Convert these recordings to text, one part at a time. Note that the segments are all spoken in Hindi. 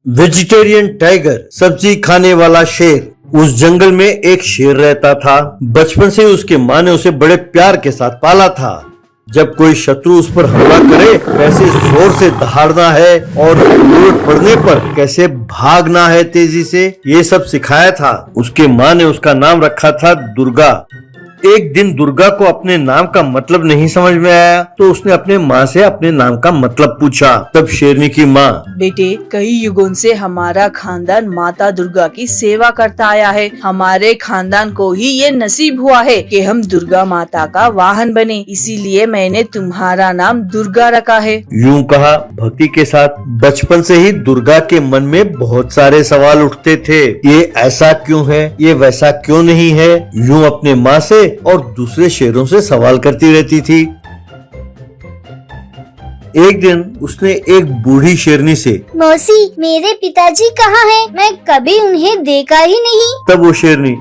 वेजिटेरियन टाइगर, सब्जी खाने वाला शेर। उस जंगल में एक शेर रहता था। बचपन से ही उसके माँ ने उसे बड़े प्यार के साथ पाला था। जब कोई शत्रु उस पर हमला करे कैसे जोर से दहाड़ना है और जरूरत पड़ने पर कैसे भागना है तेजी से, ये सब सिखाया था। उसके माँ ने उसका नाम रखा था दुर्गा। एक दिन दुर्गा को अपने नाम का मतलब नहीं समझ में आया तो उसने अपने माँ से अपने नाम का मतलब पूछा। तब शेरनी की माँ, बेटे, कई युगों से हमारा खानदान माता दुर्गा की सेवा करता आया है। हमारे खानदान को ही ये नसीब हुआ है कि हम दुर्गा माता का वाहन बने, इसीलिए मैंने तुम्हारा नाम दुर्गा रखा है। यूं कहा भक्ति के साथ। बचपन से ही दुर्गा के मन में बहुत सारे सवाल उठते थे। ये ऐसा क्यों है, ये वैसा क्यों नहीं है, यूं अपने माँ से और दूसरे शेरों से सवाल करती रहती थी। एक दिन उसने एक बूढ़ी शेरनी से, मौसी, मेरे पिताजी कहाँ हैं? मैं कभी उन्हें देखा ही नहीं। तब वो शेरनी,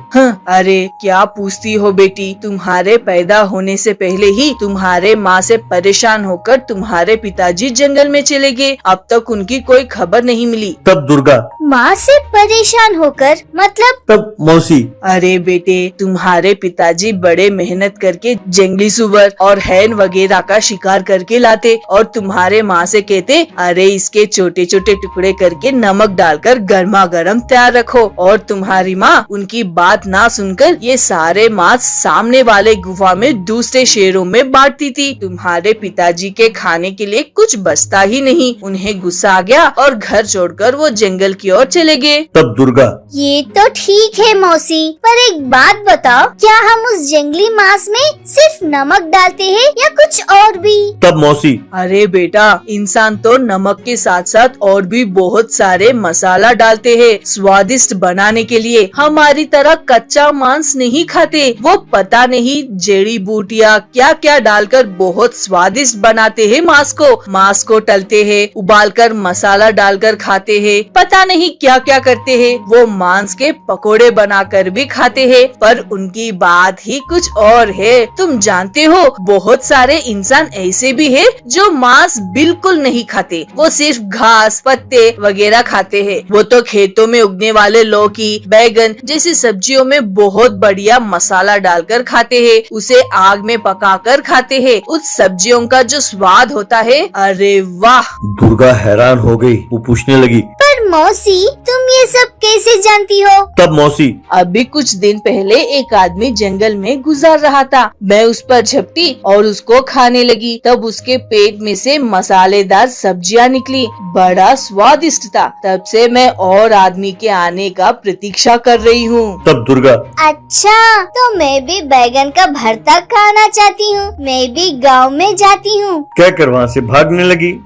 अरे क्या पूछती हो बेटी, तुम्हारे पैदा होने से पहले ही तुम्हारे माँ से परेशान होकर तुम्हारे पिताजी जंगल में चले गए। अब तक उनकी कोई खबर नहीं मिली। तब दुर्गा, माँ से परेशान होकर मतलब? तब मौसी, अरे बेटे, तुम्हारे पिताजी बड़े मेहनत करके जंगली सुअर और हैन वगैरह का शिकार करके लाते और तुम्हारे माँ से कहते, अरे इसके छोटे छोटे टुकड़े करके नमक डालकर गर्मा गर्म तैयार रखो। और तुम्हारी माँ उनकी बात ना सुनकर ये सारे मांस सामने वाले गुफा में दूसरे शेरों में बांटती थी। तुम्हारे पिताजी के खाने के लिए कुछ बचता ही नहीं। उन्हें गुस्सा आ गया और घर छोड़कर वो जंगल की ओर चले गए। तब दुर्गा, ये तो ठीक है मौसी, पर एक बात बताओ, क्या हम उस जंगली मांस में सिर्फ नमक डालते हैं या कुछ और भी? तब मौसी, अरे बेटा, इंसान तो नमक के साथ साथ और भी बहुत सारे मसाला डालते हैं स्वादिष्ट बनाने के लिए। हमारी तरह कच्चा मांस नहीं खाते। वो पता नहीं जड़ी बूटियाँ क्या क्या डालकर बहुत स्वादिष्ट बनाते हैं मांस को तलते हैं, उबालकर मसाला डालकर खाते हैं, पता नहीं क्या क्या करते हैं। वो मांस के पकोड़े बनाकर भी खाते हैं, पर उनकी बात ही कुछ और है। तुम जानते हो, बहुत सारे इंसान ऐसे भी है जो मांस बिल्कुल नहीं खाते। वो सिर्फ घास पत्ते वगैरह खाते हैं। वो तो खेतों में उगने वाले लौकी, बैगन जैसी सब्जियों में बहुत बढ़िया मसाला डालकर खाते हैं, उसे आग में पकाकर खाते हैं। उस सब्जियों का जो स्वाद होता है, अरे वाह। दुर्गा हैरान हो गई। वो पूछने लगी, पर मौसी, तुम ये सब कैसे जानती हो? तब मौसी, अभी कुछ दिन पहले एक आदमी जंगल में गुजर रहा था। मैं उस पर झपटी और उसको खाने लगी। तब उसके पेट में से मसालेदार सब्जियां निकली, बड़ा स्वादिष्ट था। तब से मैं और आदमी के आने का प्रतीक्षा कर रही हूँ। तब दुर्गा, अच्छा, तो मैं भी बैगन का भरता खाना चाहती हूँ। मैं भी गांव में जाती हूँ। कहकर वहाँ से भागने लगी।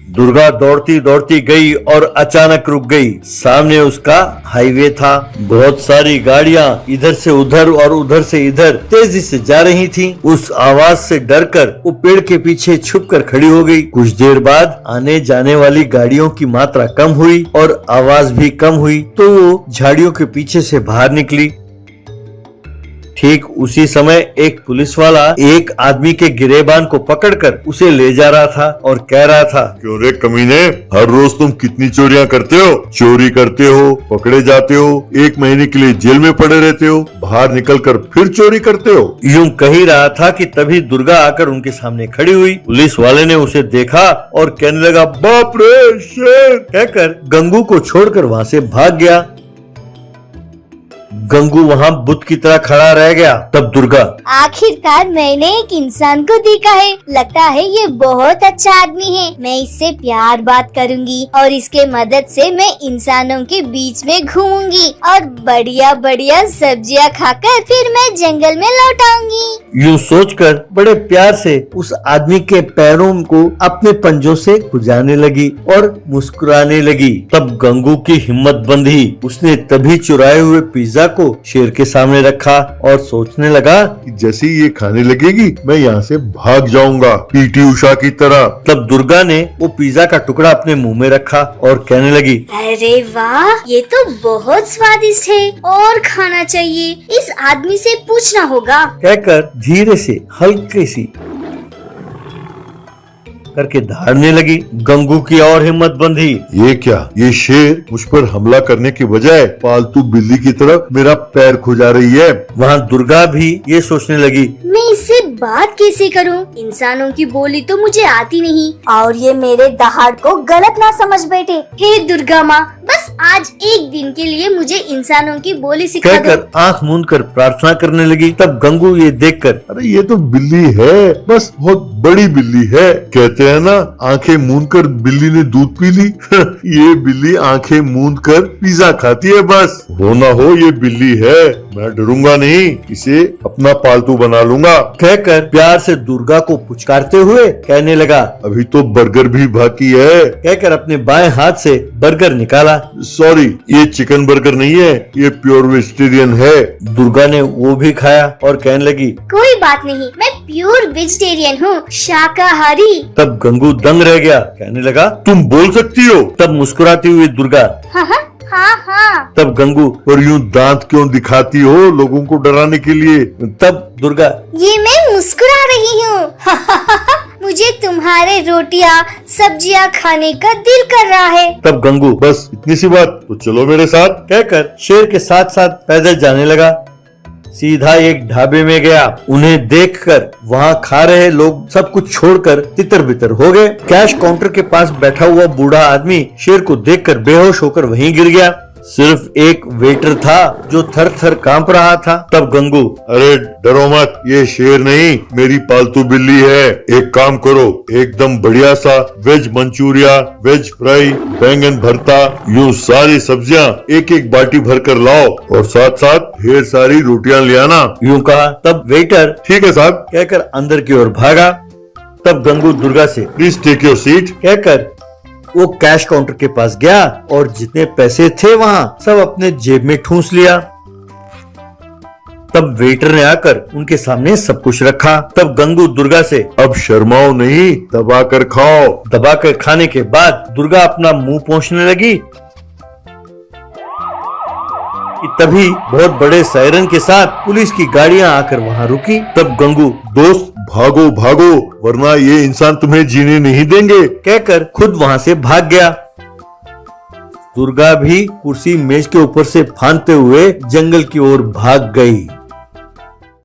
दुर्गा दौड़ती दौड़ती गई और अचानक रुक गई। सामने उसका हाईवे था। बहुत सारी गाड़ियां इधर से उधर और उधर से इधर तेजी से जा रही थीं। उस आवाज से डरकर वो पेड़ के पीछे छुपकर खड़ी हो गई। कुछ देर बाद आने जाने वाली गाड़ियों की मात्रा कम हुई और आवाज भी कम हुई, तो वो झाड़ियों के पीछे से बाहर निकली। ठीक उसी समय एक पुलिस वाला एक आदमी के गिरेबान को पकड़कर उसे ले जा रहा था और कह रहा था, क्यों रे कमीने, हर रोज तुम कितनी चोरियां करते हो? चोरी करते हो, पकड़े जाते हो, 1 महीने के लिए जेल में पड़े रहते हो, बाहर निकलकर फिर चोरी करते हो। यूं कह ही रहा था कि तभी दुर्गा आकर उनके सामने खड़ी हुई। पुलिस वाले ने उसे देखा और कहने लगा, बाप रे शेर, कहकर गंगू को छोड़कर वहाँ से भाग गया। गंगू वहाँ बुत की तरह खड़ा रह गया। तब दुर्गा, आखिरकार मैंने एक इंसान को देखा है। लगता है ये बहुत अच्छा आदमी है। मैं इससे प्यार बात करूंगी और इसके मदद से मैं इंसानों के बीच में घूमूंगी और बढ़िया बढ़िया सब्जियां खाकर फिर मैं जंगल में लौट आऊंगी। यूं सोचकर बड़े प्यार से उस आदमी के पैरों को अपने पंजों से खुजाने लगी और मुस्कुराने लगी। तब गंगू की हिम्मत बंधी। उसने तभी चुराए हुए पिज्जा को शेर के सामने रखा और सोचने लगा कि जैसे ही ये खाने लगेगी मैं यहाँ से भाग जाऊंगा, पीटी उषा की तरह। तब दुर्गा ने वो पिज्जा का टुकड़ा अपने मुंह में रखा और कहने लगी, अरे वाह, ये तो बहुत स्वादिष्ट है और खाना चाहिए। इस आदमी से पूछना होगा। कहकर धीरे से हल्के सी करके दहाड़ने लगी। गंगू की और हिम्मत बंधी। ये क्या, ये शेर मुझ पर हमला करने की बजाय पालतू बिल्ली की तरफ मेरा पैर खुजा रही है। वहाँ दुर्गा भी ये सोचने लगी, मैं इससे बात कैसे करूं? इंसानों की बोली तो मुझे आती नहीं और ये मेरे दहाड़ को गलत ना समझ बैठे। हे दुर्गा माँ, बस आज एक दिन के लिए मुझे इंसानों की बोली सिखा दो। कहकर आंख मूंद कर प्रार्थना करने लगी। तब गंगू ये देखकर, अरे ये तो बिल्ली है, बस बहुत बड़ी बिल्ली है। कहते हैं ना, आंखें मूंद कर बिल्ली ने दूध पी ली। ये बिल्ली आंखें मूंद कर पिज्जा खाती है बस। हो ना हो ये बिल्ली है, मैं डरूंगा नहीं, इसे अपना पालतू बना लूंगा। कहकर प्यार से दुर्गा को पुचकारते हुए कहने लगा। अभी तो बर्गर भी बाकी है। कहकर अपने बाएं हाथ से बर्गर निकाला। सॉरी, ये चिकन बर्गर नहीं है, ये प्योर वेजिटेरियन है। दुर्गा ने वो भी खाया और कहने लगी, कोई बात नहीं, मैं प्योर वेजिटेरियन हूँ, शाकाहारी। तब गंगू दंग रह गया। कहने लगा, तुम बोल सकती हो? तब मुस्कुराती हुई दुर्गा। हाँ हाँ। तब गंगू, और यूं दांत क्यों दिखाती हो लोगों को डराने के लिए? तब दुर्गा, ये मैं मुस्कुरा रही हूँ। मुझे तुम्हारे रोटियाँ सब्जियाँ खाने का दिल कर रहा है। तब गंगू बस इतनी सी बात, तो चलो मेरे साथ। कहकर शेर के साथ साथ पैदल जाने लगा। सीधा एक ढाबे में गया। उन्हें देखकर वहाँ खा रहे लोग सब कुछ छोड़कर तितर बितर हो गए। कैश काउंटर के पास बैठा हुआ बूढ़ा आदमी शेर को देखकर बेहोश होकर वहीं गिर गया। सिर्फ एक वेटर था जो थर थर कांप रहा था। तब गंगू, अरे डरो मत, ये शेर नहीं, मेरी पालतू बिल्ली है। एक काम करो, एकदम बढ़िया सा वेज मंचूरिया, वेज फ्राई, बैंगन भरता, यूं सारी सब्जियां एक एक बाटी भर कर लाओ और साथ साथ ढेर सारी रोटियां ले आना। यूं कहा। तब वेटर ठीक है साहब कहकर अंदर की ओर भागा। तब गंगू दुर्गा से, प्लीज टेक योर सीट कहकर वो कैश काउंटर के पास गया और जितने पैसे थे वहाँ सब अपने जेब में ठूंस लिया। तब वेटर ने आकर उनके सामने सब कुछ रखा। तब गंगू दुर्गा से, अब शर्माओ नहीं, दबा कर खाओ। दबाकर खाने के बाद दुर्गा अपना मुंह पोंछने लगी कि तभी बहुत बड़े सायरन के साथ पुलिस की गाड़ियां आकर वहां रुकी। तब गंगू, दोस्त भागो भागो, वरना ये इंसान तुम्हें जीने नहीं देंगे। कहकर खुद वहां से भाग गया। दुर्गा भी कुर्सी मेज के ऊपर से फांदते हुए जंगल की ओर भाग गई।